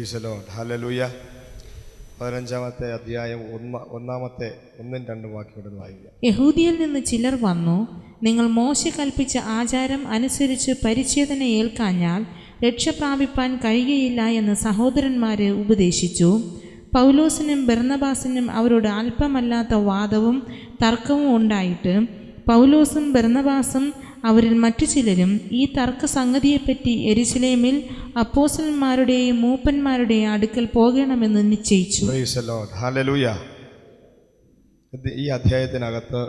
Hallelujah. 15-ാമത്തെ അധ്യായം 1-2 വാക്യങ്ങൾ വായിക്കുക. യഹൂദിയിൽ നിന്ന് ചിലർ വന്നു, നിങ്ങൾ മോശെ കൽപ്പിച്ച ആചാരം അനുസരിച്ച് പരിച്ഛേദന ഏൽക്കാഞ്ഞാൽ രക്ഷ പ്രാപിപ്പാൻ കഴിയുകയില്ല എന്ന് സഹോദരന്മാരെ ഉപദേശിച്ചു. പൗലോസിനും ബർന്നബാസിനും അവരോട് അല്പമല്ലാത്ത വാദവും തർക്കവും ഉണ്ടായിട്ട് പൗലോസും ബർന്നബാസും അവരിൽ മറ്റു ചിലരും ഈ തർക്ക സംഗതിയെപ്പറ്റി യെരുശലേമിൽ അപ്പോസ്തലന്മാരുടെയും മൂപ്പന്മാരുടെയും അടുക്കൽ പോകണമെന്ന് നിശ്ചയിച്ചു. ഹല്ലേലൂയ. ഈ അധ്യായത്തിനകത്ത്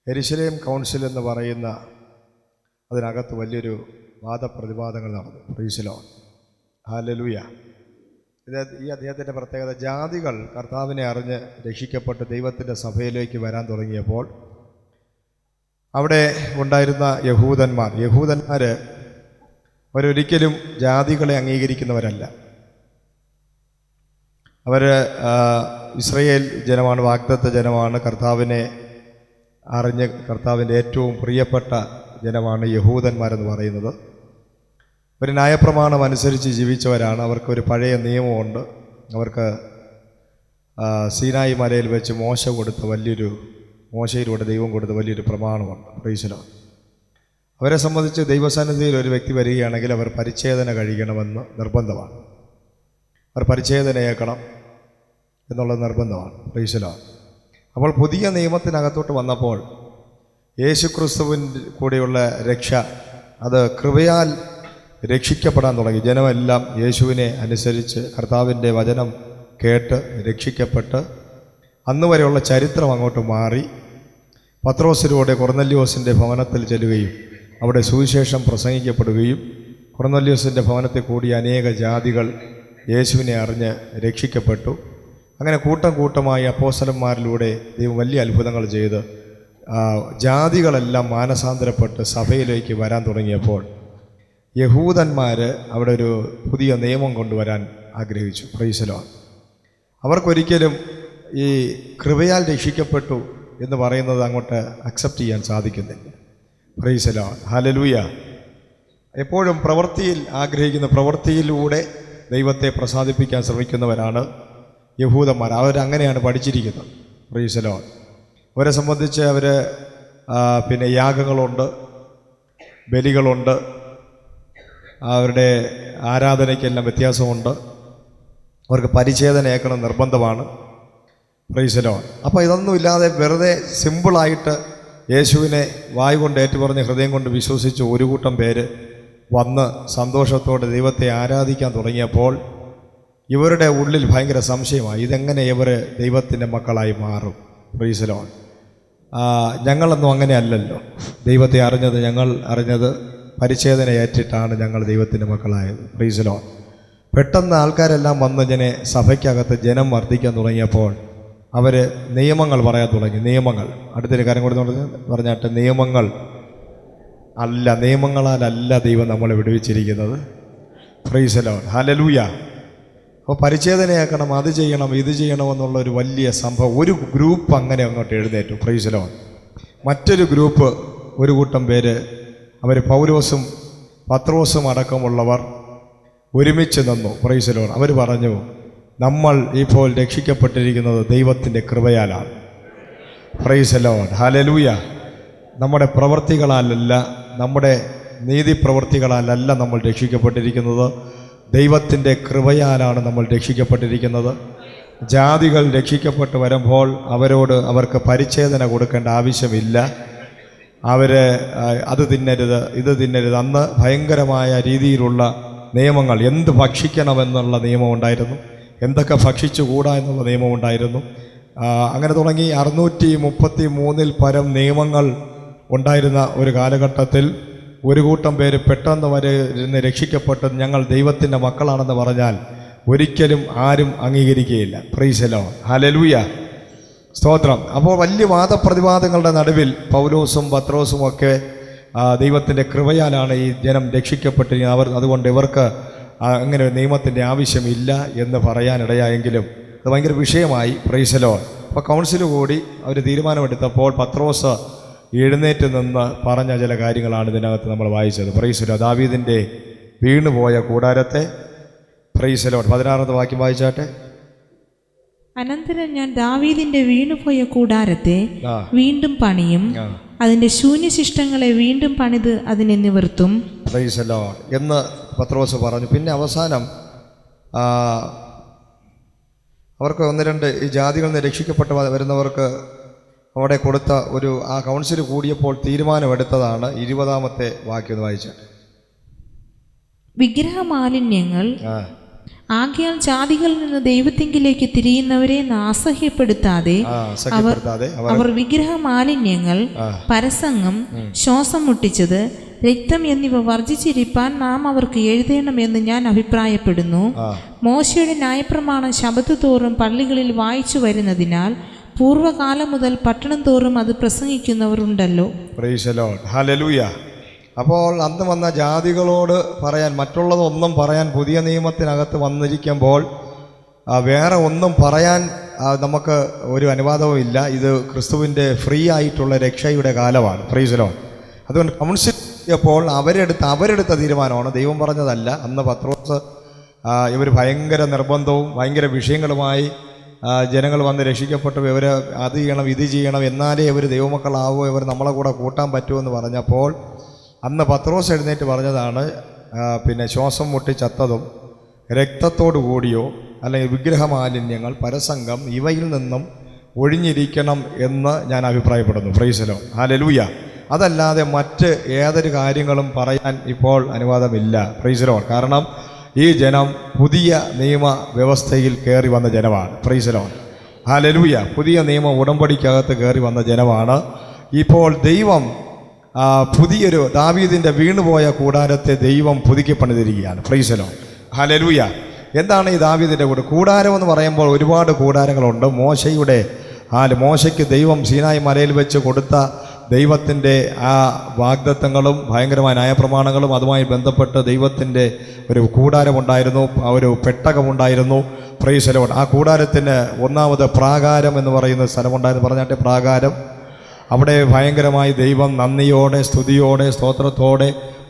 യെരുശലേം കൗൺസിൽ എന്ന് പറയുന്ന അതിനകത്ത് വലിയൊരു വാദപ്രതിവാദങ്ങൾ നടന്നു. Praise Lord. ഹല്ലേലൂയ. ഈ അദ്ദേഹത്തിൻ്റെ പ്രത്യേകത, ജാതികൾ കർത്താവിനെ അറിഞ്ഞ് രക്ഷിക്കപ്പെട്ട് ദൈവത്തിൻ്റെ സഭയിലേക്ക് വരാൻ തുടങ്ങിയപ്പോൾ അവിടെ ഉണ്ടായിരുന്ന യഹൂദന്മാർ അവരൊരിക്കലും ജാതികളെ അംഗീകരിക്കുന്നവരല്ല. അവർ ഇസ്രയേൽ ജനമാണ്, വാഗ്ദത്ത ജനമാണ്, കർത്താവിനെ അറിഞ്ഞ് കർത്താവിൻ്റെ ഏറ്റവും പ്രിയപ്പെട്ട ജനമാണ് യഹൂദന്മാരെന്ന് പറയുന്നത്. ഒരു ന്യായപ്രമാണം അനുസരിച്ച് ജീവിച്ചവരാണ്. അവർക്കൊരു പഴയ നിയമമുണ്ട്. അവർക്ക് സീനായി മലയിൽ വെച്ച് മോശയിലൂടെ ദൈവം കൊടുത്ത വലിയൊരു പ്രമാണമുണ്ട്. Price Lord. അവരെ സംബന്ധിച്ച് ദൈവസന്നിധിയിൽ ഒരു വ്യക്തി വരികയാണെങ്കിൽ അവർ പരിച്ഛേദന കഴിക്കണമെന്ന് നിർബന്ധമാണ്. അവർ പരിച്ഛേദനയേക്കണം എന്നുള്ളത് നിർബന്ധമാണ്. Praise lord. അപ്പോൾ പുതിയ നിയമത്തിനകത്തോട്ട് വന്നപ്പോൾ യേശുക്രിസ്തുവിൻ്റെ കൂടെയുള്ള രക്ഷ, അത് കൃപയാൽ രക്ഷിക്കപ്പെടാൻ തുടങ്ങി. ജനമെല്ലാം യേശുവിനെ അനുസരിച്ച് കർത്താവിൻ്റെ വചനം കേട്ട് രക്ഷിക്കപ്പെട്ട് അന്ന് വരെയുള്ള ചരിത്രം അങ്ങോട്ട് മാറി. പത്രോസിലൂടെ കൊർന്നല്യോസിൻ്റെ ഭവനത്തിൽ ചെല്ലുകയും അവിടെ സുവിശേഷം പ്രസംഗിക്കപ്പെടുകയും കൊർന്നല്യോസിൻ്റെ ഭവനത്തിൽ കൂടിയ അനേക ജാതികൾ യേശുവിനെ അറിഞ്ഞ് രക്ഷിക്കപ്പെട്ടു. അങ്ങനെ കൂട്ടം കൂട്ടമായി അപ്പോസ്തലന്മാരിലൂടെ ദൈവം വലിയ അത്ഭുതങ്ങൾ ചെയ്ത് ജാതികളെല്ലാം മാനസാന്തരപ്പെട്ട് സഭയിലേക്ക് വരാൻ തുടങ്ങിയപ്പോൾ യഹൂദന്മാർ അവിടെ ഒരു പുതിയ നിയമം കൊണ്ടുവരാൻ ആഗ്രഹിച്ചു. Praise Lord. അവർക്കൊരിക്കലും ഈ കൃപയാൽ രക്ഷിക്കപ്പെട്ടു എന്ന് പറയുന്നത് അങ്ങോട്ട് അക്സെപ്റ്റ് ചെയ്യാൻ സാധിക്കുന്നില്ല. Praise Lord. ഹല്ലേലൂയ. എപ്പോഴും പ്രവൃത്തിയിൽ ആഗ്രഹിക്കുന്ന, പ്രവൃത്തിയിലൂടെ ദൈവത്തെ പ്രസാദിപ്പിക്കാൻ ശ്രമിക്കുന്നവരാണ് യഹൂദന്മാർ. അവരങ്ങനെയാണ് പഠിച്ചിരിക്കുന്നത്. Praise Lord. അവരെ സംബന്ധിച്ച് പിന്നെ യാഗങ്ങളുണ്ട്, ബലികളുണ്ട്, അവരുടെ ആരാധനയ്ക്കെല്ലാം വ്യത്യാസമുണ്ട്. അവർക്ക് പരിച്ഛേദനയേക്കണം നിർബന്ധമാണ്. Praise lord. അപ്പോൾ ഇതൊന്നുമില്ലാതെ വെറുതെ സിമ്പിളായിട്ട് യേശുവിനെ വായ് കൊണ്ട് ഏറ്റുപറഞ്ഞ് ഹൃദയം കൊണ്ട് വിശ്വസിച്ച് ഒരു കൂട്ടം പേര് വന്ന് സന്തോഷത്തോടെ ദൈവത്തെ ആരാധിക്കാൻ തുടങ്ങിയപ്പോൾ ഇവരുടെ ഉള്ളിൽ ഭയങ്കര സംശയമായി, ഇതെങ്ങനെ ഇവർ ദൈവത്തിൻ്റെ മക്കളായി മാറും? Praise lord. ഞങ്ങളൊന്നും അങ്ങനെ അല്ലല്ലോ. ദൈവത്തെ ഞങ്ങൾ അറിഞ്ഞത് പരിച്ഛേദന ഏറ്റിട്ടാണ് ഞങ്ങൾ ദൈവത്തിൻ്റെ മക്കളായത്. Praise Lord. പെട്ടെന്ന് ആൾക്കാരെല്ലാം വന്ന് സഭയ്ക്കകത്ത് ജനം വർദ്ധിക്കാൻ തുടങ്ങിയപ്പോൾ അവർ നിയമങ്ങൾ പറയാൻ തുടങ്ങി. നിയമങ്ങൾ, അടുത്തൊരു കാര്യം കൂടി പറഞ്ഞാട്ട്, നിയമങ്ങളാലല്ല ദൈവം നമ്മളെ വിടുവിച്ചിരിക്കുന്നത്. Praise Lord. ഹല്ലേലൂയ. അപ്പോൾ പരിച്ഛേദനയാക്കണം, അത് ചെയ്യണം, ഇത് ചെയ്യണമെന്നുള്ള ഒരു വലിയ സംഭവം. ഒരു ഗ്രൂപ്പ് അങ്ങനെ അങ്ങോട്ട് എഴുന്നേറ്റു. Praise Lord. മറ്റൊരു ഗ്രൂപ്പ്, ഒരു കൂട്ടം പേര്, അവർ പൗലോസും പത്രോസും അടക്കമുള്ളവർ ഒരുമിച്ച് നിന്നു. Praise Lord. അവർ പറഞ്ഞു, നമ്മൾ ഇപ്പോൾ രക്ഷിക്കപ്പെട്ടിരിക്കുന്നത് ദൈവത്തിൻ്റെ കൃപയാലാണ്. Praise Lord. ഹല്ലേലൂയ. നമ്മുടെ പ്രവൃത്തികളാലല്ല, നമ്മുടെ നീതിപ്രവൃത്തികളാലല്ല നമ്മൾ രക്ഷിക്കപ്പെട്ടിരിക്കുന്നത്, ദൈവത്തിൻ്റെ കൃപയാലാണ് നമ്മൾ രക്ഷിക്കപ്പെട്ടിരിക്കുന്നത്. ജാതികൾ രക്ഷിക്കപ്പെട്ട് വരുമ്പോൾ അവർക്ക് പരിച്ഛേദന കൊടുക്കേണ്ട ആവശ്യമില്ല. അത് തിന്നരുത്, ഇത് തിന്നരുത്. അന്ന് ഭയങ്കരമായ രീതിയിലുള്ള നിയമങ്ങൾ, എന്ത് ഭക്ഷിക്കണമെന്നുള്ള നിയമമുണ്ടായിരുന്നു, എന്തൊക്കെ ഭക്ഷിച്ചുകൂടാ എന്നുള്ള നിയമമുണ്ടായിരുന്നു. അങ്ങനെ തുടങ്ങി 633 പരം നിയമങ്ങൾ ഉണ്ടായിരുന്ന ഒരു കാലഘട്ടത്തിൽ ഒരു കൂട്ടം പേര് പെട്ടെന്ന് ഇരുന്ന് രക്ഷിക്കപ്പെട്ട് ഞങ്ങൾ ദൈവത്തിൻ്റെ മക്കളാണെന്ന് പറഞ്ഞാൽ ഒരിക്കലും ആരും അംഗീകരിക്കുകയില്ല. Praise Lord. ഹല്ലേലൂയ. സ്തോത്രം. അപ്പോൾ വലിയ വാദപ്രതിവാദങ്ങളുടെ നടുവിൽ പൗലോസും പത്രോസും ഒക്കെ ദൈവത്തിൻ്റെ കൃപയാലാണ് ഈ ജനം രക്ഷിക്കപ്പെട്ടിരിക്കുന്നത്, അതുകൊണ്ട് ഇവർക്ക് അങ്ങനെ ഒരു നിയമത്തിൻ്റെ ആവശ്യമില്ല എന്ന് പറയാനിടയായെങ്കിലും അത് ഭയങ്കര വിഷയമായി. Price lord. അപ്പോൾ കൗൺസിൽ കൂടി അവർ തീരുമാനമെടുത്തപ്പോൾ പത്രോസ് എഴുന്നേറ്റ് നിന്ന് പറഞ്ഞ ചില കാര്യങ്ങളാണ് ഇതിനകത്ത് നമ്മൾ വായിച്ചത്. Praise Lord. ദാവീദിൻ്റെ വീണുപോയ കൂടാരത്തെ. Praise the Lord. 16ാമത്തെ വാക്യം വായിച്ചാട്ടെ. അനന്തരം ഞാൻ ദാവീദിന്റെ വീണുപോയ കൂടാരത്തെ ആ. വീണ്ടും പണിയും, അതിന്റെ ശൂന്യശിഷ്ടങ്ങളെ വീണ്ടും പണിത് അതിനെ നിവർത്തും. പ്രൈസ് ദി ലോർഡ് എന്ന് പത്രോസ് പറഞ്ഞു. പിന്നെ അവസാനം അവർക്ക് ഒന്ന് രണ്ട് ഈ ജാതികളിൽ നിന്ന് രക്ഷിക്കപ്പെട്ട് വരുന്നവർക്ക് അവിടെ കൊടുത്ത ആ കൗൺസിൽ കൂടിയപ്പോൾ തീരുമാനമെടുത്തതാണ് 20ാമത്തെ വാക്യം ഒന്ന് വായിച്ചാൽ. വിഗ്രഹമാലിന്യങ്ങൾ ആകയാൽ ജാതികളിൽ നിന്ന് ദൈവത്തിങ്കിലേക്ക് തിരിയുന്നവരെ അസഹ്യപ്പെടുത്താതെ അവർ വിഗ്രഹമാലിന്യങ്ങൾ, പരസംഗം, ശ്വാസം മുട്ടിച്ചത്, രക്തം എന്നിവ വർജിച്ചിരിപ്പാൻ നാം അവർക്ക് എഴുതണമെന്ന് ഞാൻ അഭിപ്രായപ്പെടുന്നു. മോശയുടെ ന്യായപ്രമാണം ശബത്ത് തോറും പള്ളികളിൽ വായിച്ചു വരുന്നതിനാൽ പൂർവ്വകാലം മുതൽ പട്ടണം തോറും അത് പ്രസംഗിക്കുന്നവരുണ്ടല്ലോ. Praise the Lord. ഹല്ലേലൂയ. അപ്പോൾ അന്ന് വന്ന ജാതികളോട് പറയാൻ, മറ്റുള്ളതൊന്നും പറയാൻ പുതിയ നിയമത്തിനകത്ത് വന്നിരിക്കുമ്പോൾ വേറെ ഒന്നും പറയാൻ നമുക്ക് ഒരു അനുവാദവും ഇല്ല. ഇത് ക്രിസ്തുവിൻ്റെ ഫ്രീ ആയിട്ടുള്ള രക്ഷയുടെ കാലമാണ്. Price the Lord. അതുകൊണ്ട് കൗൺസിൽ അപ്പോൾ അവരെടുത്ത തീരുമാനമാണ്, ദൈവം പറഞ്ഞതല്ല. അന്ന് പത്രോസ് ഇവർ ഭയങ്കര നിർബന്ധവും ഭയങ്കര വിഷയങ്ങളുമായി ജനങ്ങൾ വന്ന് രക്ഷിക്കപ്പെട്ടു, ഇവർ അത് ചെയ്യണം ഇത് ചെയ്യണം എന്നാലേ ഇവർ ദൈവമക്കളാവോ, ഇവർ നമ്മളെ കൂടെ കൂട്ടാൻ പറ്റുമെന്ന് പറഞ്ഞപ്പോൾ അന്ന് പത്രോസ് എഴുന്നേറ്റ് പറഞ്ഞതാണ്, പിന്നെ ശ്വാസം മുട്ടി ചത്തതും രക്തത്തോടു കൂടിയോ അല്ലെങ്കിൽ വിഗ്രഹമാലിന്യങ്ങൾ, പരസംഗം ഇവയിൽ നിന്നും ഒഴിഞ്ഞിരിക്കണം എന്ന് ഞാൻ അഭിപ്രായപ്പെടുന്നു. Praise the Lord. ഹല്ലേലൂയ. അതല്ലാതെ മറ്റ് ഏതൊരു കാര്യങ്ങളും പറയാൻ ഇപ്പോൾ അനുവാദമില്ല. Praise the Lord. കാരണം ഈ ജനം പുതിയ നിയമ വ്യവസ്ഥയിൽ കയറി വന്ന ജനമാണ്. Praise the Lord. ഹല്ലേലൂയ. പുതിയ നിയമ ഉടമ്പടിക്കകത്ത് കയറി വന്ന ജനമാണ്. ഇപ്പോൾ ദൈവം പുതിയൊരു ദാവീദിൻ്റെ വീണുപോയ കൂടാരത്തെ ദൈവം പുതുക്കി പണിതിരിക്കുകയാണ്. Praise the Lord. ഹല്ലേലൂയ. എന്താണ് ഈ ദാവീദിൻ്റെ കൂടാരം എന്ന് പറയുമ്പോൾ ഒരുപാട് കൂടാരങ്ങളുണ്ട്. മോശയ്ക്ക് ദൈവം സീനായി മലയിൽ വെച്ച് കൊടുത്ത ദൈവത്തിൻ്റെ ആ വാഗ്ദത്തങ്ങളും ഭയങ്കരമായ ന്യായപ്രമാണങ്ങളും അതുമായി ബന്ധപ്പെട്ട് ദൈവത്തിൻ്റെ ഒരു കൂടാരമുണ്ടായിരുന്നു, ഒരു പെട്ടകമുണ്ടായിരുന്നു. Price the Lord. ആ കൂടാരത്തിന് ഒന്നാമത് പ്രാകാരം എന്ന് പറയുന്ന സ്ഥലമുണ്ടായിരുന്നു. പറഞ്ഞാട്ടെ, പ്രാകാരം. അവിടെ ഭയങ്കരമായി ദൈവം നന്ദിയോടെ സ്തുതിയോടെ സ്തോത്രത്തോടെ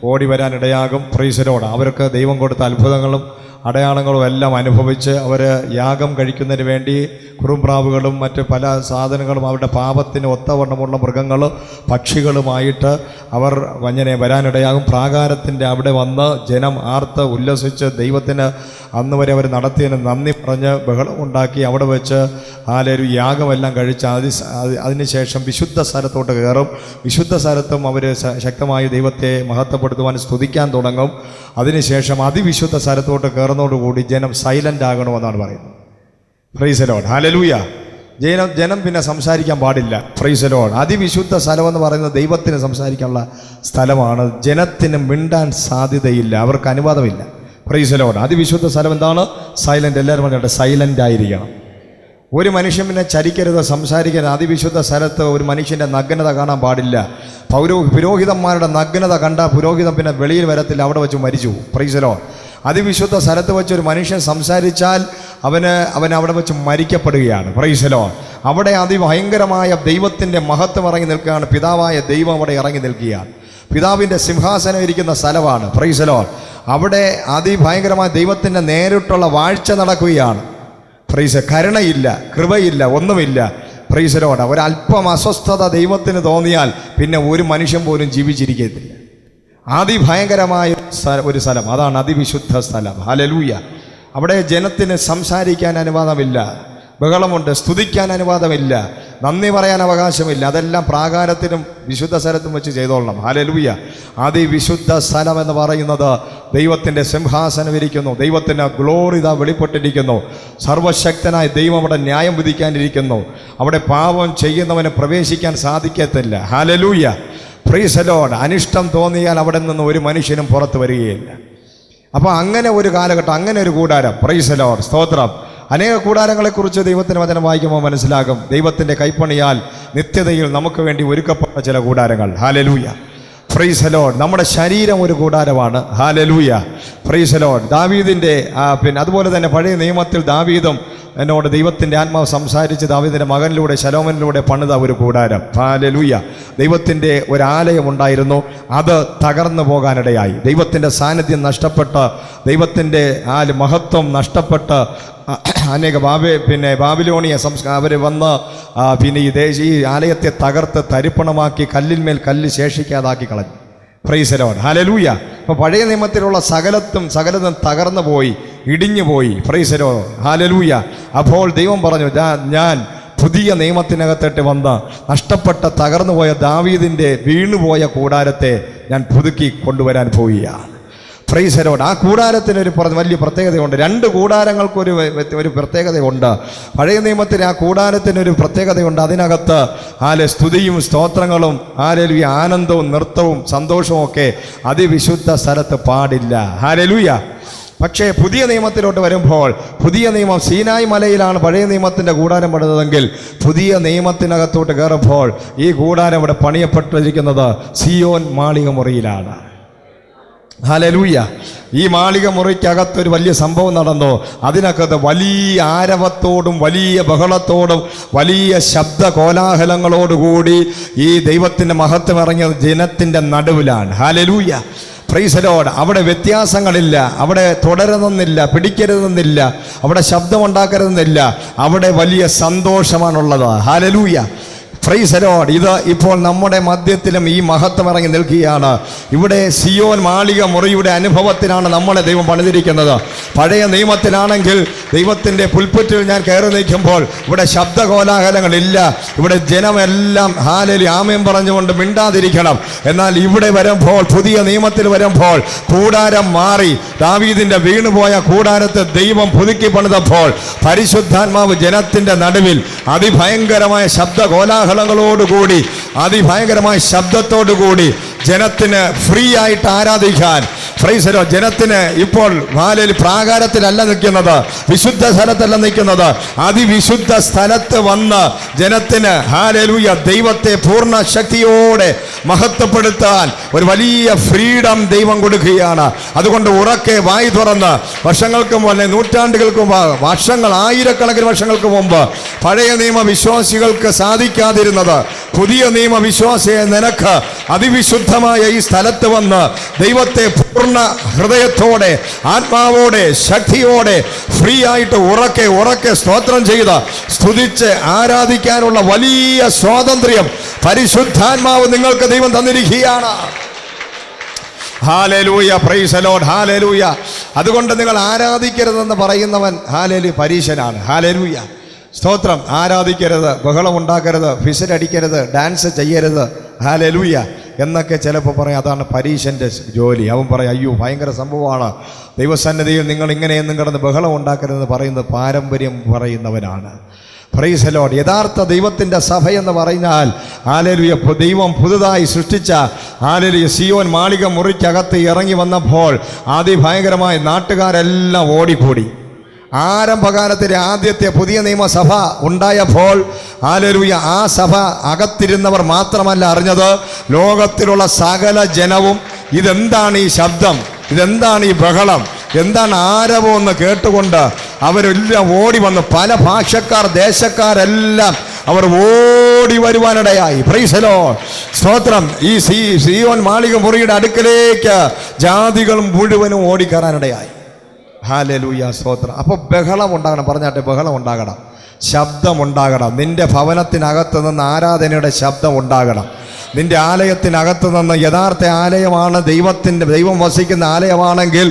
ഓടി വരാനിടയാകും. Price the Lord. അവർക്ക് ദൈവം കൊടുത്ത അത്ഭുതങ്ങളും അടയാളങ്ങളും എല്ലാം അനുഭവിച്ച് അവർ യാഗം കഴിക്കുന്നതിന് വേണ്ടി കുറുമ്പ്രാവുകളും മറ്റ് പല സാധനങ്ങളും അവരുടെ പാപത്തിന് ഒത്തവണ്ണമുള്ള മൃഗങ്ങൾ പക്ഷികളുമായിട്ട് അവർ അങ്ങനെ വരാനിടയാകും. പ്രാകാരത്തിൻ്റെ അവിടെ വന്ന് ജനം ആർത്ത് ഉല്ലസിച്ച് ദൈവത്തിന് അന്ന് വരെ അവർ നടത്തിയതിന് നന്ദി പറഞ്ഞ് ബഹളമുണ്ടാക്കി അവിടെ വെച്ച് ഒരു യാഗമെല്ലാം കഴിച്ച് അതിനുശേഷം വിശുദ്ധ സ്ഥലത്തോട്ട് കയറും. വിശുദ്ധ സ്ഥലത്തും അവർ ശക്തമായി ദൈവത്തെ മഹത്വപ്പെടുത്തുവാൻ സ്തുതിക്കാൻ തുടങ്ങും. അതിനുശേഷം അതിവിശുദ്ധ സ്ഥലത്തോട്ട് കയറുന്നതോടുകൂടി ജനം സൈലൻ്റ് ആകണമെന്നാണ് പറയുന്നത്. Price the Lord. ഹല്ലേലൂയ. ജനം പിന്നെ സംസാരിക്കാൻ പാടില്ല. Price the Lord. അതിവിശുദ്ധ സ്ഥലമെന്ന് പറയുന്നത് ദൈവത്തിന് സംസാരിക്കാനുള്ള സ്ഥലമാണ്. ജനത്തിന് മിണ്ടാൻ സാധ്യതയില്ല, അവർക്ക് അനുവാദമില്ല. Praise the Lord. അതിവിശുദ്ധ സ്ഥലം എന്താണ്? സൈലൻ്റ്. എല്ലാവരും പറഞ്ഞിട്ട് സൈലൻ്റ് ആയിരിക്കണം. ഒരു മനുഷ്യൻ പിന്നെ ചരിക്കരുത്, സംസാരിക്കരുത്. അതിവിശുദ്ധ സ്ഥലത്ത് ഒരു മനുഷ്യൻ്റെ നഗ്നത കാണാൻ പാടില്ല. പുരോഹിതന്മാരുടെ നഗ്നത കണ്ട പുരോഹിതൻ പിന്നെ വെളിയിൽ വരത്തില്ല, അവിടെ വെച്ച് മരിച്ചു. Price the Lord. അതിവിശുദ്ധ സ്ഥലത്ത് വെച്ച് ഒരു മനുഷ്യൻ സംസാരിച്ചാൽ അവൻ അവിടെ വെച്ച് മരിക്കപ്പെടുകയാണ്. Price the Lord. അവിടെ അതിഭയങ്കരമായ ദൈവത്തിൻ്റെ മഹത്വം ഇറങ്ങി നിൽക്കുകയാണ്. പിതാവായ ദൈവം അവിടെ ഇറങ്ങി നിൽക്കുകയാണ്. പിതാവിൻ്റെ സിംഹാസനം ഇരിക്കുന്ന സ്ഥലമാണ്. Price the Lord. അവിടെ അതിഭയങ്കരമായ ദൈവത്തിൻ്റെ നേരിട്ടുള്ള വാഴ്ച നടക്കുകയാണ്. പ്രൈസ്. കരുണയില്ല, കൃപയില്ല, ഒന്നുമില്ല. Price the Lord. ഒരല്പം അസ്വസ്ഥത ദൈവത്തിന് തോന്നിയാൽ പിന്നെ ഒരു മനുഷ്യൻ പോലും ജീവിച്ചിരിക്കത്തില്ല. അതിഭയങ്കരമായ ഒരു സ്ഥലം, അതാണ് അതിവിശുദ്ധ സ്ഥലം. ഹല്ലേലൂയ. അവിടെ ജനത്തിന് സംസാരിക്കാൻ അനുവാദമില്ല, ബഹളമുണ്ട്, സ്തുതിക്കാൻ അനുവാദമില്ല, നന്ദി പറയാൻ അവകാശമില്ല. അതെല്ലാം പ്രാകാരത്തിനും വിശുദ്ധ സ്ഥലത്തും വെച്ച് ചെയ്തോളണം. ഹല്ലേലൂയ. അതിവിശുദ്ധ സ്ഥലം എന്ന് പറയുന്നത് ദൈവത്തിൻ്റെ സിംഹാസനം ഇരിക്കുന്നു. ദൈവത്തിൻ്റെ ഗ്ലോറി ഇതാ വെളിപ്പെട്ടിരിക്കുന്നു. സർവശക്തനായ ദൈവം അവിടെ ന്യായം വിധിക്കാനിരിക്കുന്നു. അവിടെ പാപം ചെയ്യുന്നവന് പ്രവേശിക്കാൻ സാധിക്കത്തില്ല. ഹല്ലേലൂയ. Praise the Lord. അനിഷ്ടം തോന്നിയാൽ അവിടെ നിന്ന് ഒരു മനുഷ്യനും പുറത്ത് വരികയില്ല. അപ്പോൾ അങ്ങനെ ഒരു കാലഘട്ടം, അങ്ങനെ ഒരു കൂടാരം. Price the Lord. സ്തോത്രം. അനേക കൂടാരങ്ങളെക്കുറിച്ച് ദൈവത്തിൻ്റെ വചനം വായിക്കുമ്പോൾ മനസ്സിലാകും. ദൈവത്തിൻ്റെ കൈപ്പണിയാൽ നിത്യതയിൽ നമുക്ക് വേണ്ടി ഒരുക്കപ്പെട്ട ചില കൂടാരങ്ങൾ. ഹല്ലേലൂയ. Praise the Lord. നമ്മുടെ ശരീരം ഒരു കൂടാരമാണ്. ഹല്ലേലൂയ. Praise the Lord. ദാവീദിൻ്റെ പിന്നെ അതുപോലെ തന്നെ പഴയ നിയമത്തിൽ ദാവീദും എന്നോട് ദൈവത്തിൻ്റെ ആത്മാവ് സംസാരിച്ച് ദാവീദിൻ്റെ മകനിലൂടെ ശലോമനിലൂടെ പണിത ഒരു കൂടാരം. ഹല്ലേലൂയ. ദൈവത്തിൻ്റെ ഒരു ഉണ്ടായിരുന്നു, അത് തകർന്നു പോകാനിടയായി. ദൈവത്തിൻ്റെ സാന്നിധ്യം നഷ്ടപ്പെട്ട്, ദൈവത്തിൻ്റെ മഹത്വം നഷ്ടപ്പെട്ട് അനേക ബാബിലോണിയ അവർ വന്ന് പിന്നെ ഈ ആലയത്തെ തകർത്ത് തരിപ്പണമാക്കി കല്ലിന്മേൽ കല്ല് ശേഷിക്കാതാക്കി കളഞ്ഞു. Price the Lord. ഹല്ലേലൂയ. അപ്പോൾ പഴയ നിയമത്തിലുള്ള സകലതും തകർന്നു പോയി, ഇടിഞ്ഞു പോയി. Price the Lord. ഹല്ലേലൂയ. അപ്പോൾ ദൈവം പറഞ്ഞു, ഞാൻ പുതിയ നിയമത്തിനകത്തിട്ട് വന്ന് നഷ്ടപ്പെട്ട തകർന്നുപോയ ദാവീദിൻ്റെ വീണുപോയ കൂടാരത്തെ ഞാൻ പുതുക്കി കൊണ്ടുവരാൻ പോവുകയാണ്. Price the Lord. ആ കൂടാരത്തിനൊരു വലിയ പ്രത്യേകതയുണ്ട്. 2 കൂടാരങ്ങൾക്കൊരു പ്രത്യേകതയുണ്ട്. പഴയ നിയമത്തിൽ ആ കൂടാരത്തിനൊരു പ്രത്യേകതയുണ്ട്. അതിനകത്ത് സ്തുതിയും സ്തോത്രങ്ങളും ഹല്ലേലൂയ ആനന്ദവും നൃത്തവും സന്തോഷവും ഒക്കെ അതിവിശുദ്ധ സ്ഥലത്ത് പാടില്ല. ഹല്ലേലൂയ. പക്ഷേ പുതിയ നിയമത്തിലോട്ട് വരുമ്പോൾ, പുതിയ നിയമം സീനായ് മലയിലാണ് പഴയ നിയമത്തിൻ്റെ കൂടാരം പണിതതെങ്കിൽ പുതിയ നിയമത്തിനകത്തോട്ട് കയറുമ്പോൾ ഈ കൂടാരം ഇവിടെ പണിയപ്പെട്ടിരിക്കുന്നത് സിയോൻ മാളിക മുറിയിലാണ്. ഹല്ലേലൂയ. ഈ മാളിക മുറിക്കകത്തൊരു വലിയ സംഭവം നടന്നു. അതിനകത്ത് വലിയ ആരവത്തോടും വലിയ ബഹളത്തോടും വലിയ ശബ്ദ കോലാഹലങ്ങളോടുകൂടി ഈ ദൈവത്തിൻ്റെ മഹത്വം ഇറങ്ങിയത് ജനത്തിൻ്റെ നടുവിലാണ്. ഹല്ലേലൂയ. Praise the Lord. അവിടെ വ്യത്യാസങ്ങളില്ല, അവിടെ തുടരുന്നില്ല, പിടിക്കരുതെന്നില്ല, അവിടെ ശബ്ദമുണ്ടാക്കരുതെന്നില്ല, അവിടെ വലിയ സന്തോഷമാണുള്ളത്. ഹല്ലേലൂയ. Praise the Lord. ഇത് ഇപ്പോൾ നമ്മുടെ മധ്യത്തിലും ഈ മഹത്വം ഇറങ്ങി നിൽക്കുകയാണ്. ഇവിടെ സിയോൻ മാളിക മുറിയുടെ അനുഭവത്തിലാണ് നമ്മളെ ദൈവം പണിതിരിക്കുന്നത്. പഴയ നിയമത്തിലാണെങ്കിൽ ദൈവത്തിൻ്റെ പുൽപ്പറ്റിൽ ഞാൻ കയറി നിൽക്കുമ്പോൾ ഇവിടെ ശബ്ദകോലാഹലങ്ങളില്ല, ഇവിടെ ജനമെല്ലാം ഹല്ലേലൂയ ആമേൻ പറഞ്ഞുകൊണ്ട് മിണ്ടാതിരിക്കണം. എന്നാൽ ഇവിടെ വരുമ്പോൾ, പുതിയ നിയമത്തിൽ വരുമ്പോൾ കൂടാരം മാറി. ദാവീദിൻ്റെ വീണുപോയ കൂടാരത്തെ ദൈവം പുതുക്കി പണിതപ്പോൾ പരിശുദ്ധാത്മാവ് ജനത്തിൻ്റെ നടുവിൽ അതിഭയങ്കരമായ ശബ്ദകോലാഹലങ്ങളോടുകൂടി, അതിഭയങ്കരമായ ശബ്ദത്തോടുകൂടി ജനത്തിന് ഫ്രീ ആയിട്ട് ആരാധിക്കാൻ, പ്രൈസ് ദി ലോർഡ്, ജനത്തിന് ഇപ്പോൾ പ്രാകാരത്തിലല്ല നിൽക്കുന്നത്, വിശുദ്ധ സ്ഥലത്തല്ല നിൽക്കുന്നത്, അതിവിശുദ്ധ സ്ഥലത്ത് വന്ന് ജനത്തിന് ഹല്ലേലൂയ ദൈവത്തെ പൂർണ്ണ ശക്തിയോടെ മഹത്വപ്പെടുത്താൻ ഒരു വലിയ ഫ്രീഡം ദൈവം കൊടുക്കുകയാണ്. അതുകൊണ്ട് ഉറക്കെ വായി തുറന്ന് വർഷങ്ങൾക്ക് മുമ്പ്, നൂറ്റാണ്ടുകൾക്ക് മുമ്പ്, ആയിരക്കണക്കിന് വർഷങ്ങൾക്ക് മുമ്പ് പഴയ നിയമ വിശ്വാസികൾക്ക് സാധിക്കാതിരുന്നത് പുതിയ നിയമ വിശ്വാസിയെ നിനക്ക് അതിവിശുദ്ധമായ ഈ സ്ഥലത്ത് വന്ന് ദൈവത്തെ പൂർണ്ണ ഹൃദയത്തോടെ ആത്മാവോടെ ശക്തിയോടെ ഫ്രീ ആയിട്ട് ഉറക്കെ സ്തോത്രം ചെയ്ത് സ്തുതിച്ച് ആരാധിക്കാനുള്ള വലിയ സ്വാതന്ത്ര്യം പരിശുദ്ധാത്മാവ് നിങ്ങൾക്ക് ദൈവം തന്നിരിക്കുകയാണ്. Hallelujah. Praise the Lord. Hallelujah. അതുകൊണ്ട് നിങ്ങൾ ആരാധിക്കരുതെന്ന് പറയുന്നവൻ ഹല്ലേലൂയ പരീശനാണ്. ഹല്ലേലൂയ. സ്തോത്രം. ആരാധിക്കരുത്, ബഹളമുണ്ടാക്കരുത്, ഫിസിലടിക്കരുത്, ഡാൻസ് ചെയ്യരുത്, ഹല്ലേലൂയ എന്നൊക്കെ ചിലപ്പോൾ പറയും. അതാണ് പരീശൻ്റെ ജോലി. അവൻ പറയും, അയ്യോ ഭയങ്കര സംഭവമാണ്, ദൈവസന്നിധിയിൽ നിങ്ങൾ ഇങ്ങനെയൊന്നും കിടന്ന് ബഹളം ഉണ്ടാക്കരുതെന്ന് പറയുന്നത് പാരമ്പര്യം പറയുന്നവനാണ്. Price the Lord. യഥാർത്ഥ ദൈവത്തിൻ്റെ സഭയെന്ന് പറഞ്ഞാൽ ഹല്ലേലൂയ ദൈവം പുതുതായി സൃഷ്ടിച്ച ഹല്ലേലൂയ സിയോൻ മാളിക മുറിക്കകത്ത് ഇറങ്ങി വന്നപ്പോൾ അതിഭയങ്കരമായി നാട്ടുകാരെല്ലാം ഓടിക്കൂടി. ആരംഭകാലത്തിലെ ആദ്യത്തെ പുതിയ നിയമസഭ ഉണ്ടായപ്പോൾ ഹല്ലേലൂയ ആ സഭ അകത്തിരുന്നവർ മാത്രമല്ല അറിഞ്ഞത്, ലോകത്തിലുള്ള സകല ജനവും ഇതെന്താണ് ഈ ശബ്ദം, ഇതെന്താണ് ഈ ബഹളം, എന്താണ് ആരവം എന്ന് കേട്ടുകൊണ്ട് അവരെല്ലാം ഓടി വന്ന് പല ഭാഷക്കാർ, ദേശക്കാരെല്ലാം അവർ ഓടി വരുവാനിടയായി. Price the Lord. സ്തോത്രം. ഈ സിയോൻ മാളിക മുറിയുടെ അടുക്കലേക്ക് ജാതികൾ മുഴുവനും ഓടിക്കയറാനിടയായി. ഹല്ലേലൂയ. സ്തോത്രം. അപ്പോൾ ബഹളം ഉണ്ടാകണം. പറഞ്ഞാട്ടെ, ബഹളം ഉണ്ടാകണം, ശബ്ദമുണ്ടാകണം. നിന്റെ ഭവനത്തിനകത്ത് നിന്ന് ആരാധനയുടെ ശബ്ദം ഉണ്ടാകണം. നിന്റെ ആലയത്തിനകത്ത് നിന്ന്, യഥാർത്ഥ ആലയമാണ് ദൈവം വസിക്കുന്ന ആലയമാണെങ്കിൽ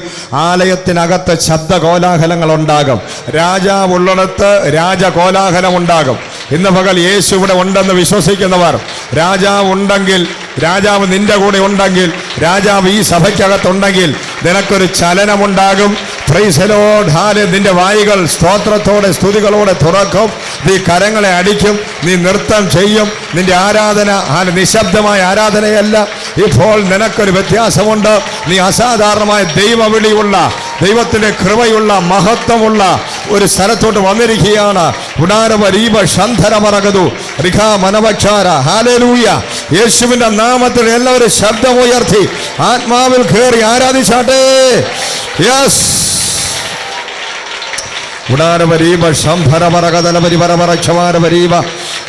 ആലയത്തിനകത്ത് ശബ്ദകോലാഹലങ്ങൾ ഉണ്ടാകും. രാജാവുള്ളിടത്ത് രാജകോലാഹലം ഉണ്ടാകും. ഇന്ന് പകൽ യേശു ഇവിടെ ഉണ്ടെന്ന് വിശ്വസിക്കുന്നവർ, രാജാവ് ഉണ്ടെങ്കിൽ, രാജാവ് നിന്റെ കൂടെ ഉണ്ടെങ്കിൽ, രാജാവ് ഈ സഭയ്ക്കകത്തുണ്ടെങ്കിൽ നിനക്കൊരു ചലനമുണ്ടാകും. Praise the Lord. ഹല്ലേലൂയ. നിന്റെ വായികൾ സ്തോത്രത്തോടെ സ്തുതികളോടെ തുറക്കും. നീ കരങ്ങളെ അടിക്കും, നീ നൃത്തം ചെയ്യും. നിന്റെ ആരാധന നിശബ്ദമായ ആരാധനയല്ല. ഇപ്പോൾ നിനക്കൊരു വ്യത്യാസമുണ്ട്. നീ അസാധാരണമായ ദൈവവിളിയുള്ള ദൈവത്തിൻ്റെ കൃപയുള്ള മഹത്വമുള്ള ഒരു സ്ഥലത്തോട്ട് വന്നിരിക്കുകയാണ്. ഉടാരവരീപ ശന്ധരമറകതു റിഖാ മനവക്ഷാര. ഹല്ലേലൂയ. യേശുവിൻ്റെ നാമത്തിൽ എല്ലാവരും ശബ്ദമുയർത്തി ആത്മാവിൽ കയറി ആരാധിച്ചാട്ടെ. യെസ്. ഉടാരവരീപ ശംഭരമറകതലപരിപരമറക്ഷമാരവരീപ.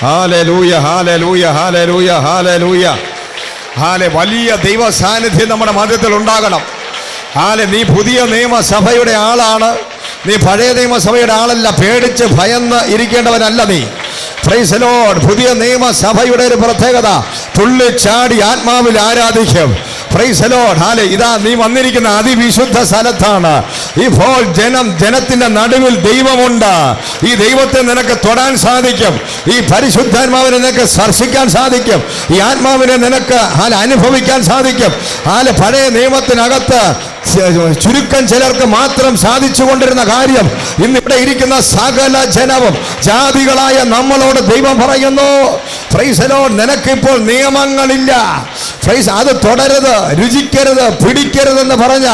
Hallelujah, hallelujah, hallelujah, hallelujah. വലിയ ദൈവ സാന്നിധ്യം നമ്മുടെ മധ്യത്തിൽ ഉണ്ടാകണം. നീ പുതിയ നിയമസഭയുടെ ആളാണ്, നീ പഴയ നിയമസഭയുടെ ആളല്ല. പേടിച്ച് ഭയന്ന് ഇരിക്കേണ്ടവനല്ല നീ. Price the Lord. പുതിയ നിയമസഭയുടെ ഒരു പ്രത്യേകത, തുള്ളിച്ചാടി ആത്മാവിൽ ആരാധിക്കും. Price the Lord. ഇതാ നീ വന്നിരിക്കുന്ന അതിവിശുദ്ധ സ്ഥലത്താണ്. ഇപ്പോൾ ജനത്തിന്റെ നടുവിൽ ദൈവമുണ്ട്. ഈ ദൈവത്തെ നിനക്ക് തൊടാൻ സാധിക്കും. ഈ പരിശുദ്ധാത്മാവിനെ നിനക്ക് സ്പർശിക്കാൻ സാധിക്കും. ഈ ആത്മാവിനെ നിനക്ക് അനുഭവിക്കാൻ സാധിക്കും. പഴയ നിയമത്തിനകത്ത് ചുരുക്കം ചിലർക്ക് മാത്രം സാധിച്ചു കൊണ്ടിരുന്ന കാര്യം ഇന്നിവിടെ ഇരിക്കുന്ന സകല ജനവും ജാതികളായ നമ്മളോട് ദൈവം പറയുന്നു, പ്രൈസ് ദി ലോർഡ്, നിനക്കിപ്പോൾ നിയമങ്ങളില്ല. പ്രൈസ്, അത് തുടരുത്, രുചിക്കരുത്, പിടിക്കരുതെന്ന് പറഞ്ഞ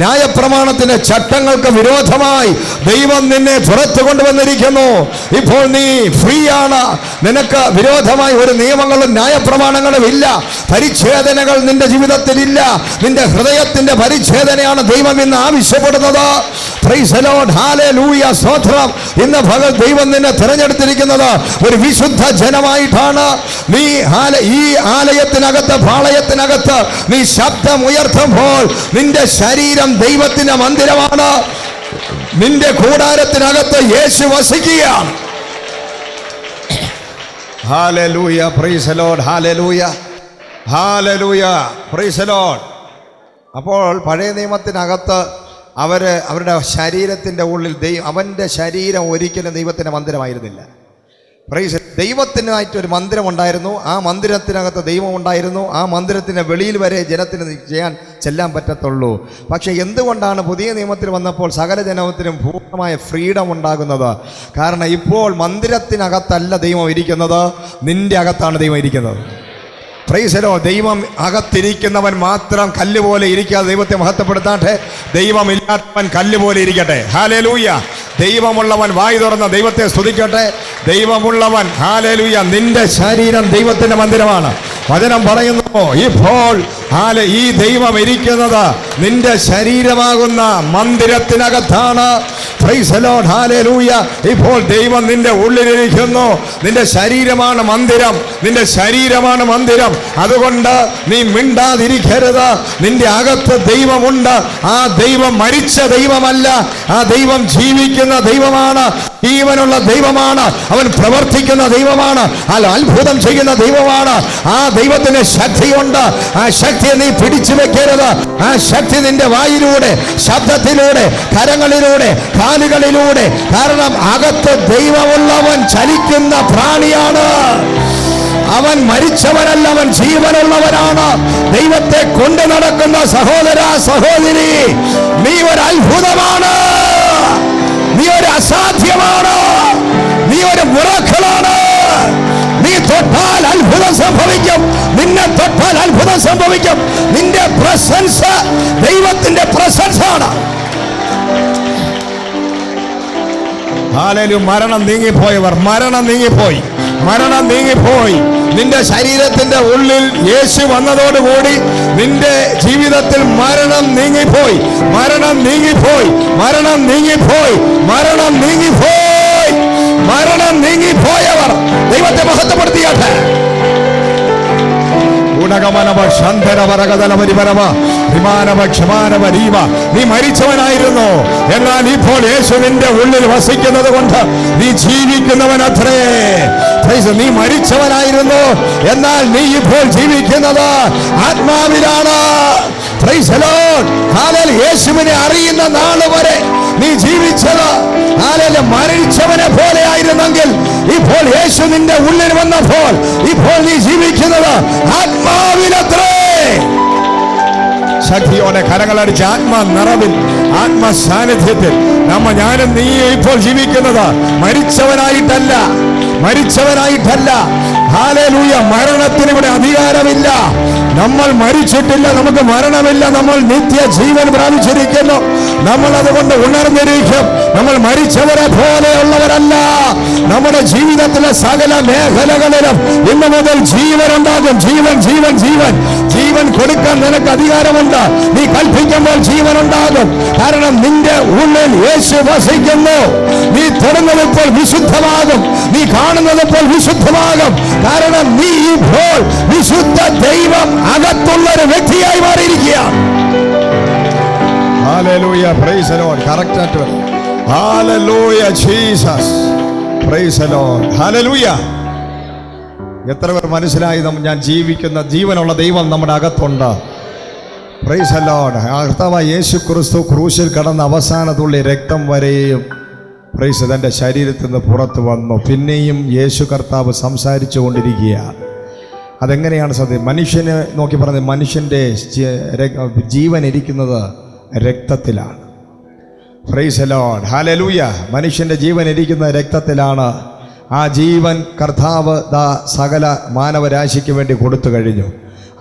ന്യായപ്രമാണത്തിന്റെ ചട്ടങ്ങൾക്ക് വിരോധമായി ദൈവം നിന്നെ പുറത്തു കൊണ്ടുവന്നിരിക്കുന്നു. ഇപ്പോൾ നീ ഫ്രീ ആണ്. നിനക്ക് വിരോധമായി ഒരു നിയമങ്ങളും ന്യായപ്രമാണങ്ങളും ഇല്ല. പരിച്ഛേദനകൾ നിന്റെ ജീവിതത്തിൽ ഇല്ല. നിന്റെ ഹൃദയത്തിന്റെ പരിച്ഛേദനയാണ് ദൈവം ഇന്ന് ആവശ്യപ്പെടുന്നത്. Price the Lord. ഹല്ലേലൂയ, സ്തോത്രം. ഇന്ന് പകൽ ദൈവം നിന്നെ തിരഞ്ഞെടുത്തിരിക്കുന്നത് ഒരു വിശുദ്ധ ജനമായിട്ടാണ്. നീ ഈ ആലയത്തിനകത്ത്, പാളയത്തിനകത്ത് നീ ശബ്ദം ഉയർത്തുമ്പോൾ നിന്റെ ശരീരം ദൈവത്തിന്റെ മന്ദിരമാണ്. നിന്റെ കൂടാരത്തിനകത്ത് യേശു വസിക്കുകയാണ്. Hallelujah, praise the Lord. Hallelujah, hallelujah, praise the Lord. അപ്പോൾ പഴയ നിയമത്തിനകത്ത് അവരുടെ ശരീരത്തിൻ്റെ ഉള്ളിൽ അവൻ്റെ ശരീരം ഒരിക്കലും ദൈവത്തിൻ്റെ മന്ദിരമായിരുന്നില്ല. പ്രൈസ്. ദൈവത്തിനായിട്ടൊരു മന്ദിരമുണ്ടായിരുന്നു. ആ മന്ദിരത്തിനകത്ത് ദൈവം ഉണ്ടായിരുന്നു. ആ മന്ദിരത്തിൻ്റെ വെളിയിൽ വരെ ജനത്തിന് ചെല്ലാൻ പറ്റത്തുള്ളൂ. പക്ഷേ എന്തുകൊണ്ടാണ് പുതിയ നിയമത്തിൽ വന്നപ്പോൾ സകല ജനത്തിനും പൂർണ്ണമായ ഫ്രീഡം ഉണ്ടാകുന്നത്? കാരണം ഇപ്പോൾ മന്ദിരത്തിനകത്തല്ല ദൈവം ഇരിക്കുന്നത്, നിന്റെ അകത്താണ് ദൈവം ഇരിക്കുന്നത്. പ്രൈസലോ. ദൈവം അകത്തിരിക്കുന്നവൻ മാത്രം കല്ലുപോലെ ഇരിക്കാതെ ദൈവത്തെ മഹത്വപ്പെടുത്താട്ടെ. ദൈവമില്ലാത്തവൻ കല്ലുപോലെ ഇരിക്കട്ടെ. ഹല്ലേലൂയ. ദൈവമുള്ളവൻ വായി തുറന്ന ദൈവത്തെ സ്തുതിക്കട്ടെ. ദൈവമുള്ളവൻ, ഹല്ലേലൂയ. നിന്റെ ശരീരം ദൈവത്തിന്റെ മന്ദിരമാണ്. വചനം പറയുന്നു, ഇപ്പോൾ ഈ ദൈവം ഇരിക്കുന്നത് നിന്റെ ശരീരമാകുന്ന മന്ദിരത്തിനകത്താണ്. Praise the Lord. ഹല്ലേലൂയ. ഇപ്പോൾ ദൈവം നിന്റെ ഉള്ളിലിരിക്കുന്നു. നിന്റെ ശരീരമാണ് മന്ദിരം. നിന്റെ ശരീരമാണ് മന്ദിരം. അതുകൊണ്ട് നീ മിണ്ടാതിരിക്കരുത്. നിന്റെ അകത്ത് ദൈവമുണ്ട്. ആ ദൈവം മരിച്ച ദൈവമല്ല, ആ ദൈവം ജീവിക്കുന്ന ദൈവമാണ്, ജീവനുള്ള ദൈവമാണ്. അവൻ പ്രവർത്തിക്കുന്ന ദൈവമാണ്, അത്ഭുതം ചെയ്യുന്ന ദൈവമാണ്. ആ ദൈവത്തിന് ശക്തിയുണ്ട്. ആ ശക്തിയെ നീ പിടിച്ചു വെക്കരുത്. ആ ശക്തി നിന്റെ വായിലൂടെ, ശബ്ദത്തിലൂടെ, കരങ്ങളിലൂടെ, കാലുകളിലൂടെ. കാരണം അകത്ത് ദൈവമുള്ളവൻ ചലിക്കുന്ന പ്രാണിയാണ്. അവൻ മരിച്ചവനല്ല, അവൻ ജീവനുള്ളവനാണ്. ദൈവത്തെ കൊണ്ടു നടക്കുന്ന സഹോദര, സഹോദരി, നീ ഒരു അത്ഭുതമാണ്. നീ ഒരു അസാധ്യമാണ്. നീ ഒരു മിറക്കിളാണ്. നീ തൊട്ടാൽ അത്ഭുതം സംഭവിക്കും. നിന്നെ തൊട്ടാൽ അത്ഭുതം സംഭവിക്കും. നിന്റെ പ്രസൻസ് ദൈവത്തിന്റെ പ്രസൻസ് ആണ്. ഹല്ലേലൂയ. മരണം നീങ്ങിപ്പോയവർ, മരണം നീങ്ങിപ്പോയി, മരണം നീങ്ങിപ്പോയി. നിന്റെ ശരീരത്തിന്റെ ഉള്ളിൽ യേശു വന്നതോടുകൂടി നിന്റെ ജീവിതത്തിൽ മരണം നീങ്ങിപ്പോയി, മരണം നീങ്ങിപ്പോയി, മരണം നീങ്ങിപ്പോയി, മരണം നീങ്ങിപ്പോയി. മരണം നീങ്ങിപ്പോയവർ ദൈവത്തെ മഹത്വപ്പെടുത്തിയാട്ടെ. നീ മരിച്ചവനായിരുന്നു, എന്നാൽ ഇപ്പോൾ യേശു നിന്റെ ഉള്ളിൽ വസിക്കുന്നത് കൊണ്ട് നീ ജീവിക്കുന്നവനത്രേ. നീ മരിച്ചവനായിരുന്നു, എന്നാൽ നീ ഇപ്പോൾ ജീവിക്കുന്നത് ആത്മാവിലാണ്. യേശുവിനെ അറിയുന്ന നാള് വരെ നീ ജീവിച്ചത് മരിച്ചവനെ പോലെ ആയിരുന്നെങ്കിൽ ഇപ്പോൾ യേശു നിന്റെ ഉള്ളിൽ വന്നപ്പോൾ ഇപ്പോൾ നീ ജീവിക്കുന്നത് ആത്മാവിലത്രേ. ശക്തിയോടെ കരങ്ങളടിച്ച് ആത്മാ നിറവിൽ, ആത്മാ സാന്നിധ്യത്തിൽ ഞാനും നീ ഇപ്പോൾ ജീവിക്കുന്നത് മരിച്ചവനായിട്ടല്ല, മരിച്ചവനായിട്ടല്ല. ഹല്ലേലൂയ. മരണത്തിന് ഇവിടെ അധികാരമില്ല. നമ്മൾ മരിച്ചിട്ടില്ല, നമുക്ക് മരണമില്ല. നമ്മൾ നിത്യ ജീവൻ പ്രാപിച്ചിരിക്കുന്നു. നമ്മൾ അതുകൊണ്ട് ഉണർന്നിരിക്കും. നമ്മൾ മരിച്ചവരെ പോലെയുള്ളവരല്ല. നമ്മുടെ ജീവിതത്തിലെ സകല മേഖലകളിലും ഇന്നു മുതൽ ജീവനുണ്ടാകും. ജീവൻ ജീവൻ ജീവൻ ജീവൻ കൊടുക്കാൻ നിനക്ക് അധികാരമുണ്ട്. നീ കൽപ്പിക്കുമ്പോൾ ജീവനുണ്ടാകും. കാരണം നിന്റെ ഉള്ളിൽ യേശു വസിക്കുന്നു. നീ തൊടുന്നത് ഇപ്പോൾ വിശുദ്ധമാകും. നീ കാണുന്നത് ഇപ്പോൾ വിശുദ്ധമാകും. കാരണം നീ ഇപ്പോൾ വിശുദ്ധ ദൈവം അകത്തുള്ള ഒരു വ്യക്തിയായി മാറിയിരിക്കുകയാണ്. Hallelujah, praise the Lord. Correct ആയിട്ട് വരും. Hallelujah Jesus, price the Lord. Hallelujah. എത്ര പേർ മനസ്സിലായി ഞാൻ ജീവിക്കുന്ന ജീവനുള്ള ദൈവം നമ്മുടെ അകത്തുണ്ട്? Price the Lord. കർത്താവായ യേശു ക്രിസ്തു ക്രൂശിൽ കടന്ന അവസാന തുള്ളി രക്തം വരെയും പ്രൈസ് തൻ്റെ ശരീരത്തിൽ നിന്ന് പുറത്തു വന്നു. പിന്നെയും യേശു കർത്താവ് സംസാരിച്ചു കൊണ്ടിരിക്കുകയാണ്. അതെങ്ങനെയാണ് സത്യം? മനുഷ്യനെ നോക്കി പറഞ്ഞത്, മനുഷ്യൻ്റെ ജീവൻ ഇരിക്കുന്നത് രക്തത്തിലാണ്. Praise the Lord. ഹല്ലേലൂയ. മനുഷ്യൻ്റെ ജീവൻ ഇരിക്കുന്ന രക്തത്തിലാണ്. ആ ജീവൻ കർത്താവ് സകല മാനവരാശിക്ക് വേണ്ടി കൊടുത്തു കഴിഞ്ഞു.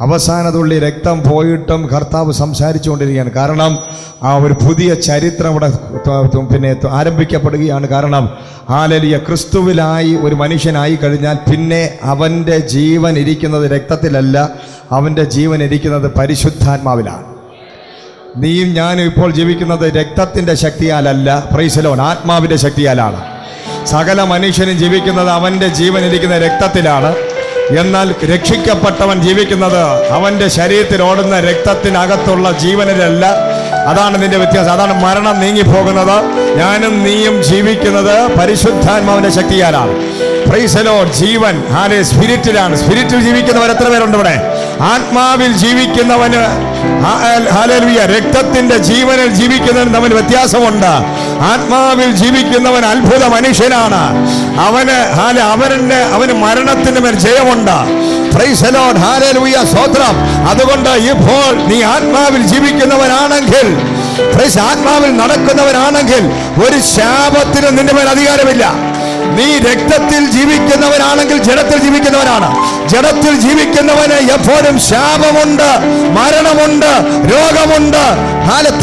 അവസാന തുള്ളി രക്തം പോയിട്ടും കർത്താവ് സംസാരിച്ചു കൊണ്ടിരിക്കുകയാണ്. കാരണം ആ ഒരു പുതിയ ചരിത്രം ഇവിടെ പിന്നെ ആരംഭിക്കപ്പെടുകയാണ്. കാരണം ഹല്ലേലൂയ, ക്രിസ്തുവിലായി ഒരു മനുഷ്യനായി കഴിഞ്ഞാൽ പിന്നെ അവൻ്റെ ജീവൻ ഇരിക്കുന്നത് രക്തത്തിലല്ല, അവൻ്റെ ജീവൻ ഇരിക്കുന്നത് പരിശുദ്ധാത്മാവിലാണ്. നീയും ഞാനും ഇപ്പോൾ ജീവിക്കുന്നത് രക്തത്തിൻ്റെ ശക്തിയാലല്ല, പ്രൈസ് ദി ലോർഡ്, ആത്മാവിൻ്റെ ശക്തിയാലാണ്. സകല മനുഷ്യനും ജീവിക്കുന്നത് അവൻ്റെ ജീവൻ ഇരിക്കുന്ന രക്തത്തിലാണ്. എന്നാൽ രക്ഷിക്കപ്പെട്ടവൻ ജീവിക്കുന്നത് അവൻ്റെ ശരീരത്തിൽ ഓടുന്ന രക്തത്തിനകത്തുള്ള ജീവനിലല്ല. അതാണ് നിന്റെ വ്യത്യാസം. അതാണ് മരണം നീങ്ങിപ്പോകുന്നത്. ഞാനും നീയും ജീവിക്കുന്നത് പരിശുദ്ധാത്മാവിൻ്റെ ശക്തിയാലാണ്. Praise the lord. ജീവൻ സ്പിരിറ്റിലാണ്. സ്പിരിറ്റിൽ ജീവിക്കുന്നവർ എത്ര പേരുണ്ട് ഇവിടെ? ആത്മാവിൽ ജീവിക്കുന്നവന് ഹല്ലേലൂയ, രക്തത്തിന്റെ ജീവനിൽ ജീവിക്കുന്നവന് തമ്മിൽ വ്യത്യാസമുണ്ട്. ആത്മാവിൽ ജീവിക്കുന്നവൻ അത്ഭുത മനുഷ്യനാണ്. അവന് മരണത്തിന് മേൽ ജയമുണ്ട്. Praise the Lord. ഹല്ലേലൂയ, സ്തോത്രം. അതുകൊണ്ട് ഇപ്പോൾ നീ ആത്മാവിൽ ജീവിക്കുന്നവനാണെങ്കിൽ, ആത്മാവിൽ നടക്കുന്നവനാണെങ്കിൽ ഒരു ശാപത്തിനും നിന്റെ മേൽ അധികാരമില്ല. നീ രക്തത്തിൽ ജീവിക്കുന്നവനാണെങ്കിൽ ജഡത്തിൽ ജീവിക്കുന്നവനാണ്. ജഡത്തിൽ ജീവിക്കുന്നവന് എപ്പോഴും ശാപമുണ്ട്, മരണമുണ്ട്, രോഗമുണ്ട്,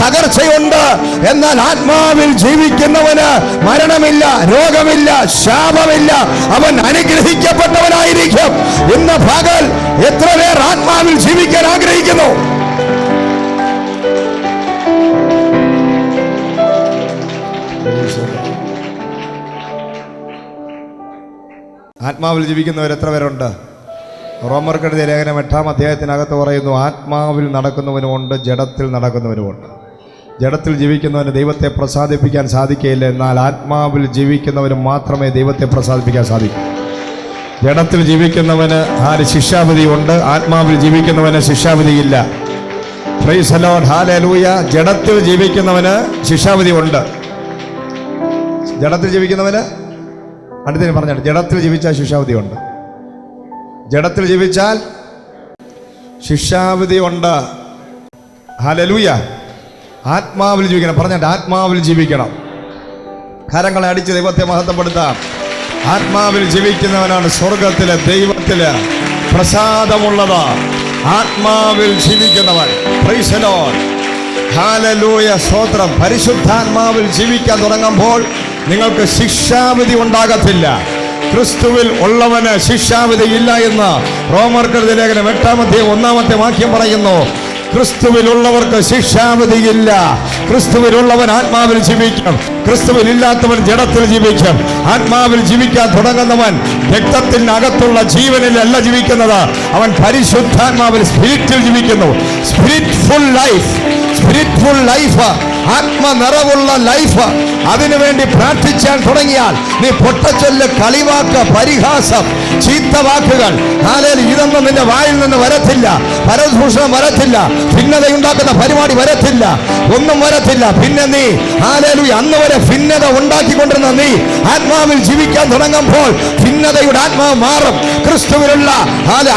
തകർച്ചയുണ്ട്. എന്നാൽ ആത്മാവിൽ ജീവിക്കുന്നവന് മരണമില്ല, രോഗമില്ല, ശാപമില്ല. അവൻ അനുഗ്രഹിക്കപ്പെട്ടവനായിരിക്കും. ഇന്ന് പകൽ എത്ര പേർ ആത്മാവിൽ ജീവിക്കാൻ ആഗ്രഹിക്കുന്നു? ആത്മാവിൽ ജീവിക്കുന്നവർ എത്ര പേരുണ്ട്? റോമർക്കെഴുതിയ ലേഖനം 8-ാം അധ്യായത്തിനകത്ത് പറയുന്നു, ആത്മാവിൽ നടക്കുന്നവനുമുണ്ട്, ജഡത്തിൽ നടക്കുന്നവനുമുണ്ട്. ജഡത്തിൽ ജീവിക്കുന്നവന് ദൈവത്തെ പ്രസാദിപ്പിക്കാൻ സാധിക്കുകയില്ല. എന്നാൽ ആത്മാവിൽ ജീവിക്കുന്നവന് മാത്രമേ ദൈവത്തെ പ്രസാദിപ്പിക്കാൻ സാധിക്കൂ. ജഡത്തിൽ ജീവിക്കുന്നവന് ശിക്ഷാവിധി ഉണ്ട്, ആത്മാവിൽ ജീവിക്കുന്നവന് ശിക്ഷാവിധിയില്ല. Praise the Lord. ഹല്ലേലൂയ. ജഡത്തിൽ ജീവിക്കുന്നവന് ശിക്ഷാവിധി ഉണ്ട്. ജഡത്തിൽ ജീവിക്കുന്നവന് അടുത്തതിന് പറഞ്ഞാൽ ജഡത്തിൽ ജീവിച്ചാൽ ശിക്ഷാവിധി ഉണ്ട്. ജഡത്തിൽ ജീവിച്ചാൽ ശിക്ഷാവിധി ഉണ്ട്. ഹല്ലേലൂയ. ആത്മാവിൽ ജീവിക്കണം. പറഞ്ഞാൽ ആത്മാവിൽ ജീവിക്കണം. കരങ്ങളെ അടിച്ച് ദൈവത്തെ മഹത്വപ്പെടുത്താം. ആത്മാവിൽ ജീവിക്കുന്നവനാണ് സ്വർഗത്തിലെ ദൈവത്തില് പ്രസാദമുള്ളത്. ആത്മാവിൽ ജീവിക്കുന്നവൻ. Praise the Lord. ഹല്ലേലൂയ, സ്തോത്രം. പരിശുദ്ധാത്മാവിൽ ജീവിക്കാൻ തുടങ്ങുമ്പോൾ നിങ്ങൾക്ക് ശിക്ഷാവിധി ഉണ്ടാകത്തില്ല. ക്രിസ്തുവിൽ ഉള്ളവന് ശിക്ഷാവിധി ഇല്ല എന്ന് റോമർക്കെഴുതിയ ലേഖനം 8-ാം അധ്യായം 1-ാമത്തെ വാക്യം പറയുന്നു. ക്രിസ്തുവിലുള്ളവർക്ക് ശിക്ഷാവിധിയില്ല. ക്രിസ്തുവിലുള്ളവൻ ആത്മാവിൽ ജീവിക്കും. ക്രിസ്തുവിൽ ഇല്ലാത്തവൻ ജഡത്തിൽ ജീവിക്കും. ആത്മാവിൽ ജീവിക്കാൻ തുടങ്ങുന്നവൻ രക്തത്തിനകത്തുള്ള ജീവനിലല്ല ജീവിക്കുന്നത്, അവൻ പരിശുദ്ധാത്മാവിൽ സ്പിരിറ്റിൽ ജീവിക്കുന്നു. സ്പിരിറ്റ്ഫുൾ ലൈഫ്, സ്പിരിറ്റ്ഫുൾ ലൈഫ്, ആത്മനിറവുള്ള ലൈഫ്. അതിനുവേണ്ടി പ്രാർത്ഥിച്ചാൽ തുടങ്ങിയാൽ നീ പൊട്ടച്ചൊല്ല്, കളിവാക്ക്, പരിഹാസം, ചീത്ത വാക്കുകൾ, ഇതൊന്നും നിന്റെ വായിൽ നിന്ന് വരത്തില്ല. പരദൂഷണം വരത്തില്ല. ഭിന്നതയുണ്ടാക്കുന്ന പരിപാടി വരത്തില്ല. ഒന്നും വരത്തില്ല. പിന്നെ നീ അന്ന് വരെ ഭിന്നത ഉണ്ടാക്കിക്കൊണ്ടിരുന്ന നീ ആത്മാവിൽ ജീവിക്കാൻ തുടങ്ങുമ്പോൾ ഭിന്നതയുടെ ആത്മാവ് മാറും. ക്രിസ്തുവിലുള്ള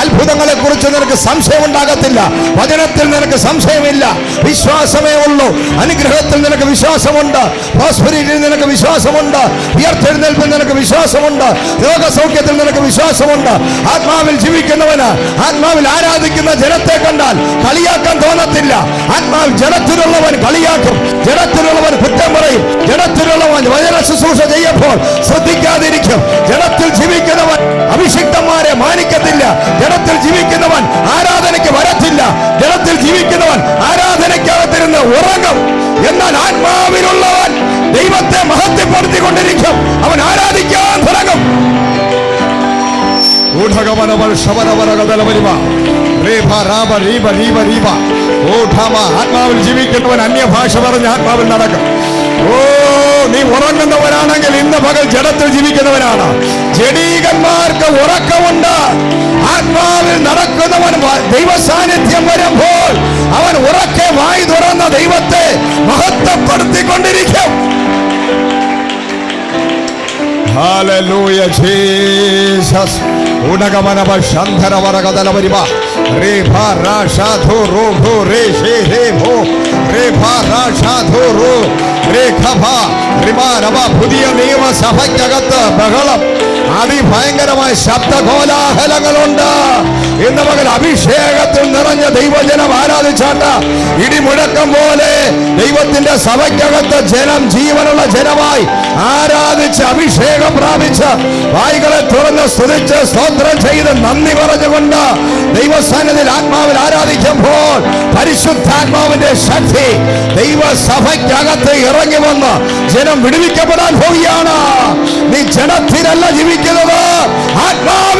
അത്ഭുതങ്ങളെ കുറിച്ച് നിനക്ക് സംശയം ഉണ്ടാകത്തില്ല. വചനത്തിൽ നിനക്ക് സംശയമില്ല. വിശ്വാസമേ ഉള്ളൂ. അനുഗ്രഹം അനുഗ്രഹത്തിൽ നിനക്ക് വിശ്വാസമുണ്ട്, പ്രോസ്പെരിറ്റിയിൽ നിനക്ക് വിശ്വാസമുണ്ട്, ഉയർത്തെഴുന്നേൽപ്പിൽ നിനക്ക് വിശ്വാസമുണ്ട്, രോഗസൗഖ്യത്തിൽ നിനക്ക് വിശ്വാസമുണ്ട്. ആത്മാവിൽ ജീവിക്കുന്നവന്, ആത്മാവിൽ ആരാധിക്കുന്ന ജനത്തെ കണ്ടാൽ കളിയാക്കാൻ തോന്നത്തില്ല. ആത്മാവിൽ ജഡത്തിലുള്ളവൻ കളിയാക്കും, ജഡത്തിലുള്ളവൻ കുറ്റം പറയും, ജഡത്തിലുള്ളവൻ വചന ശുശ്രൂഷ ചെയ്യുമ്പോൾ ശ്രദ്ധിക്കാതിരിക്കും. ജഡത്തിൽ ജീവിക്കുന്നവൻ അഭിഷിക്തന്മാരെ മാനിക്കത്തില്ല, ജഡത്തിൽ ജീവിക്കുന്നവൻ ആരാധനയ്ക്ക് വരത്തില്ല, ജഡത്തിൽ ജീവിക്കുന്നവൻ ആരാധനയ്ക്കകത്തിരുന്ന് ഉറങ്ങും. എന്നാൽ ആത്മാവിലുള്ളവൻ ദൈവത്തെ മഹത്വപ്പെടുത്തിക്കൊണ്ടിരിക്കും, അവൻ ആരാധിക്കാൻ തുടങ്ങും. ആത്മാവിൽ ജീവിക്കുന്നവൻ അന്യഭാഷ പറഞ്ഞ് ആത്മാവിൽ നടക്കും. ഓ, നീ ഉറങ്ങുന്നവനാണെങ്കിൽ ഇന്ന് പകൽ ജഡത്തിൽ ജീവിക്കുന്നവനാണ്. ജഡീകന്മാർക്ക് ഉറക്കമുണ്ട്. ആത്മാവിൽ നടക്കുന്നവൻ ദൈവ സാന്നിധ്യം വരുമ്പോൾ അവൻ ഉറക്കെ വായി തുറന്ന ദൈവത്തെ മഹത്വപ്പെടുത്തിക്കൊണ്ടിരിക്കും. Hallelujah, Jesus. Unagamana Shandara Varagala Variba. Reba Rasha Thuru Re She Revo. Reba Rasha Thuru Rekaba. Rima Rava Pudia Neva Safakagata Bagalam. Adi ഭയങ്കരമായ ശബ്ദകോലാഹലങ്ങളുണ്ട്. ഇന്ന് പകൽ അഭിഷേകത്തിൽ നിറഞ്ഞ ദൈവജനം ആരാധിച്ചാട്ട് ഇടിമുഴക്കം പോലെ ദൈവത്തിന്റെ സഭയ്ക്കകത്ത് ജനം ജീവനുള്ള ജനമായി ആരാധിച്ച് അഭിഷേകം പ്രാപിച്ച് വായികളെ തുറന്ന് സ്തുതിച്ച് സ്തോത്രം ചെയ്ത് നന്ദി പറഞ്ഞുകൊണ്ട് ദൈവസന്നിധിയിൽ ആത്മാവിൽ ആരാധിക്കുമ്പോൾ പരിശുദ്ധാത്മാവിന്റെ ശക്തി ദൈവസഭയ്ക്കകത്ത് ഇറങ്ങി വന്ന് ജനം വിടുവിക്കപ്പെടാൻ പോവുകയാണ്. നീ ജനത്തിലല്ല ജീവിക്കുന്നത്, ആത്മാവ്